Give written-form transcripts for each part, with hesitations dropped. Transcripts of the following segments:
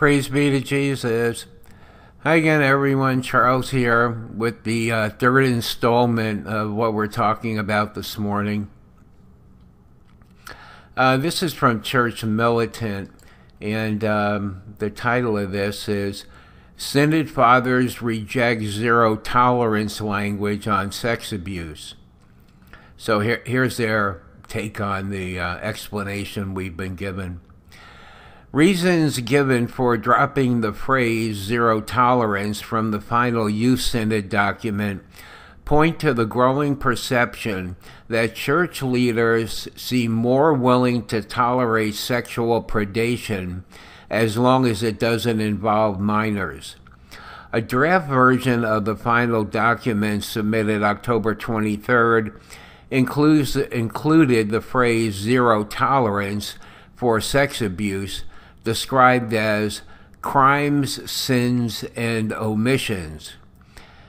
Praise be to Jesus. Hi again, everyone. Charles here with the third installment of what we're talking about this morning. This is from Church Militant, and the title of this is Synod Fathers Reject Zero Tolerance Language on Sex Abuse. So here's their take on the explanation we've been given. Reasons given for dropping the phrase zero tolerance from the final Youth Synod document point to the growing perception that church leaders seem more willing to tolerate sexual predation as long as it doesn't involve minors. A draft version of the final document submitted October 23rd included the phrase zero tolerance for sex abuse, described as crimes, sins, and omissions.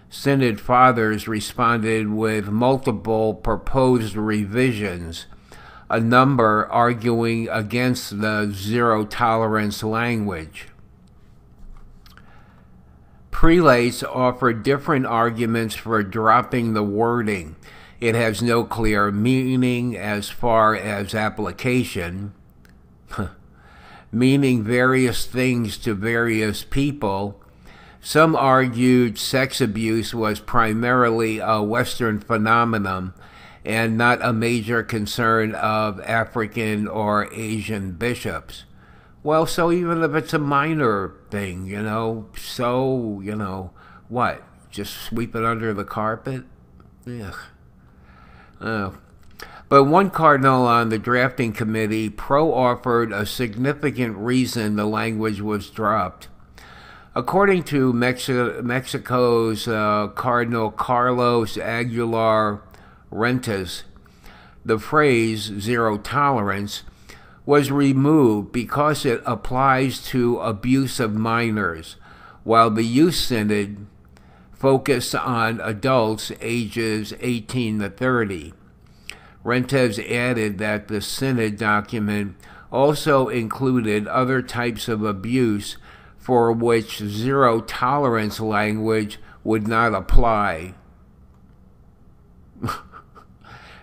Synod Fathers responded with multiple proposed revisions, a number arguing against the zero tolerance language. Prelates offered different arguments for dropping the wording. It has no clear meaning as far as application, meaning various things to various people. Some argued sex abuse was primarily a Western phenomenon and not a major concern of African or Asian bishops. Well, so even if it's a minor thing, what? Just sweep it under the carpet? Ugh. Oh. But one cardinal on the drafting committee offered a significant reason the language was dropped. According to Mexico's Cardinal Carlos Aguilar Rentas, the phrase zero tolerance was removed because it applies to abuse of minors, while the Youth Synod focused on adults ages 18 to 30. Rentas added that the Synod document also included other types of abuse for which zero tolerance language would not apply.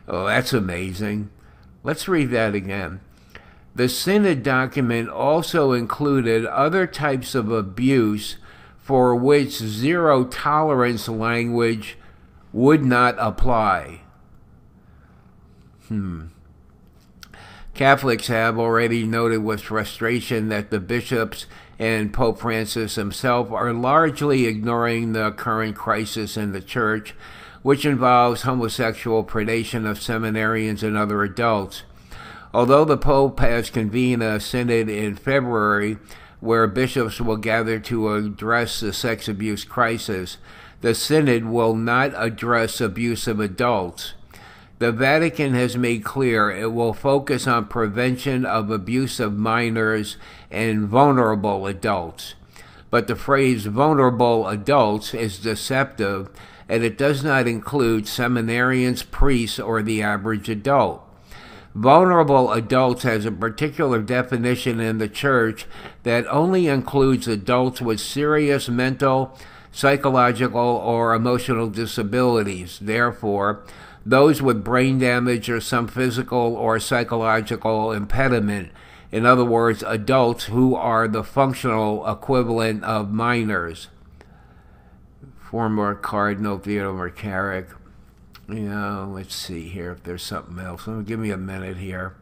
Oh, that's amazing. Let's read that again. The Synod document also included other types of abuse for which zero tolerance language would not apply. Catholics have already noted with frustration that the bishops and Pope Francis himself are largely ignoring the current crisis in the Church, which involves homosexual predation of seminarians and other adults. Although the Pope has convened a synod in February where bishops will gather to address the sex abuse crisis, the synod will not address abuse of adults. The Vatican has made clear it will focus on prevention of abuse of minors and vulnerable adults. But the phrase vulnerable adults is deceptive, and it does not include seminarians, priests, or the average adult. Vulnerable adults has a particular definition in the Church that only includes adults with serious mental, psychological, or emotional disabilities. Therefore, those with brain damage or some physical or psychological impediment. In other words, adults who are the functional equivalent of minors. Former Cardinal Theodore McCarrick. Let's see here if there's something else. Give me a minute here.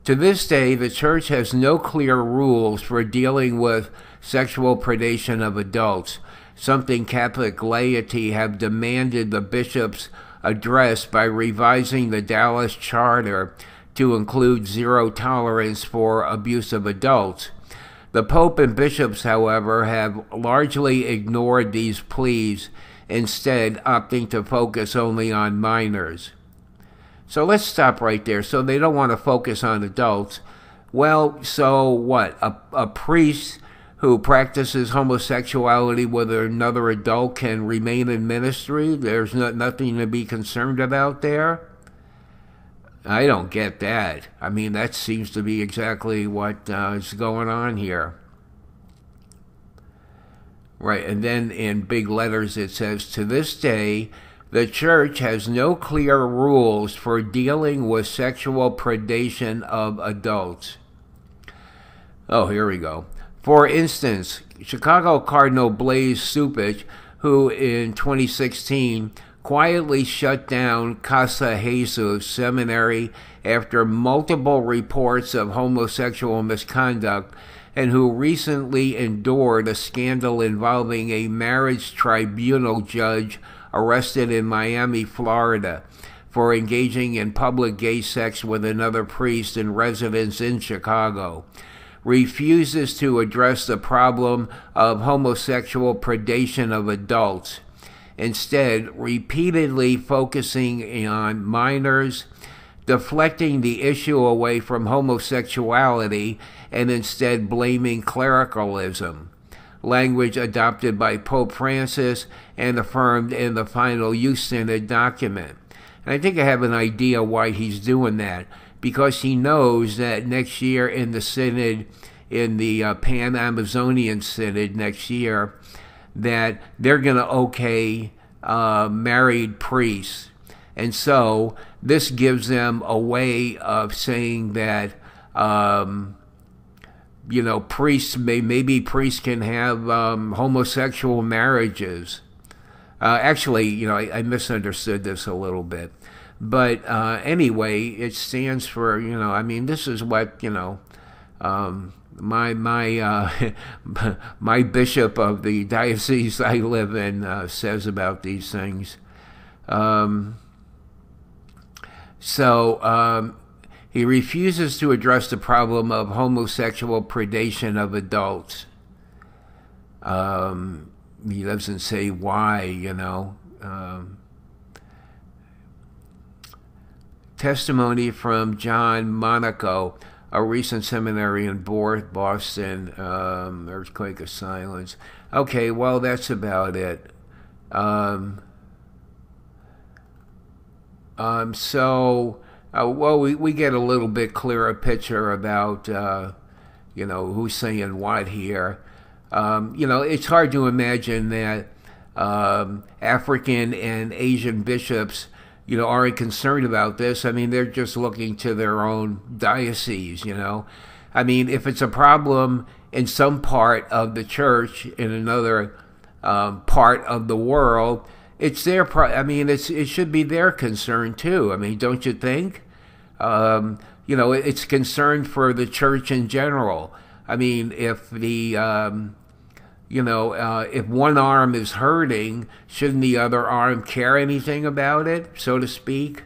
To this day, the Church has no clear rules for dealing with sexual predation of adults, something Catholic laity have demanded the bishops address by revising the Dallas Charter to include zero tolerance for abuse of adults. The Pope and bishops, however, have largely ignored these pleas, instead opting to focus only on minors. So let's stop right there. So they don't want to focus on adults. Well, so what? A priest who practices homosexuality with another adult can remain in ministry? There's nothing to be concerned about there? I don't get that. I mean, that seems to be exactly what is going on here. Right, and then in big letters it says, to this day, the church has no clear rules for dealing with sexual predation of adults. Oh, here we go. For instance, Chicago Cardinal Blaise Cupich, who in 2016 quietly shut down Casa Jesus Seminary after multiple reports of homosexual misconduct, and who recently endured a scandal involving a marriage tribunal judge arrested in Miami, Florida, for engaging in public gay sex with another priest in residence in Chicago, refuses to address the problem of homosexual predation of adults, instead repeatedly focusing on minors, deflecting the issue away from homosexuality, and instead blaming clericalism, language adopted by Pope Francis and affirmed in the final Youth Synod document. And I think I have an idea why he's doing that, because he knows that next year in the Synod, in the Pan-Amazonian Synod next year, that they're going to okay married priests. And so this gives them a way of saying that, you know, maybe priests can have homosexual marriages. Actually, you know, I misunderstood this a little bit. But anyway, it stands for, you know, I mean, this is what, you know, my bishop of the diocese I live in says about these things. He refuses to address the problem of homosexual predation of adults. He doesn't say why, you know. Testimony from John Monaco, a recent seminary in Boston, earthquake of silence. Okay, well, that's about it. Well, we get a little bit clearer picture about, you know, who's saying what here. You know, it's hard to imagine that African and Asian bishops, you know, aren't concerned about this. I mean, they're just looking to their own diocese, you know. I mean, if it's a problem in some part of the church, in another part of the world, it's their I mean, it should be their concern too. I mean, don't you think? You know, it's concern for the church in general. I mean, if the you know, if one arm is hurting, shouldn't the other arm care anything about it, so to speak?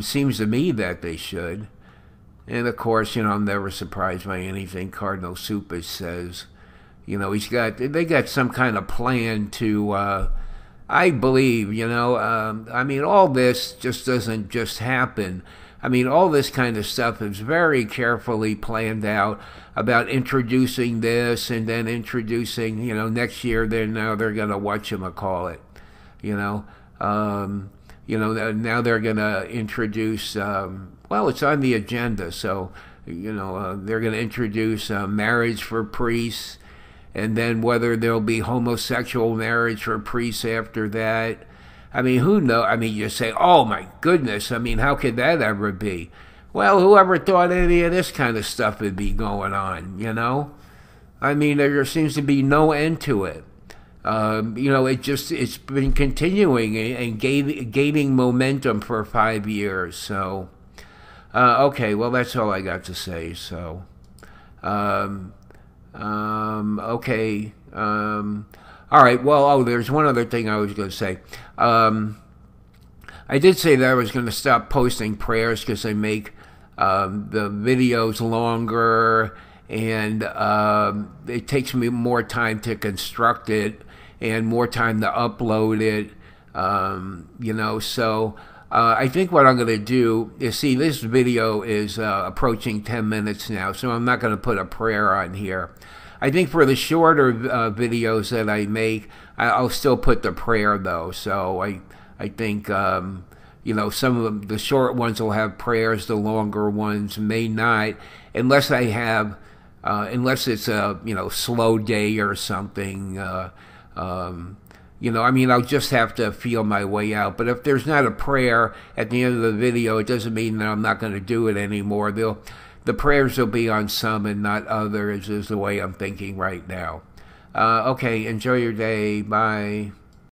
Seems to me that they should. And of course, you know, I'm never surprised by anything Cardinal Cupich says. You know, they got some kind of plan to, I believe, you know, I mean, all this just doesn't just happen. I mean, all this kind of stuff is very carefully planned out about introducing this and then introducing, you know, next year now they're going to whatchamacallit, you know. You know, now they're going to introduce, well, it's on the agenda, so, you know, they're going to introduce marriage for priests, and then whether there'll be homosexual marriage for priests after that. I mean, who knows? I mean, you say, oh my goodness, I mean, how could that ever be? Well, whoever thought any of this kind of stuff would be going on, you know? I mean, there seems to be no end to it. You know, it's been continuing and gaining momentum for 5 years. So, okay, well, that's all I got to say. So, okay. All right, well, there's one other thing I was going to say. I did say that I was going to stop posting prayers because I make the videos longer, and it takes me more time to construct it and more time to upload it, you know. So I think what I'm going to do is, see, this video is approaching 10 minutes now, so I'm not going to put a prayer on here. I think for the shorter videos that I make, I'll still put the prayer, though. So I think, some of the short ones will have prayers, the longer ones may not, unless I have, unless it's a, slow day or something. I'll just have to feel my way out. But if there's not a prayer at the end of the video, it doesn't mean that I'm not going to do it anymore. The prayers will be on some and not others, is the way I'm thinking right now. Okay, enjoy your day. Bye.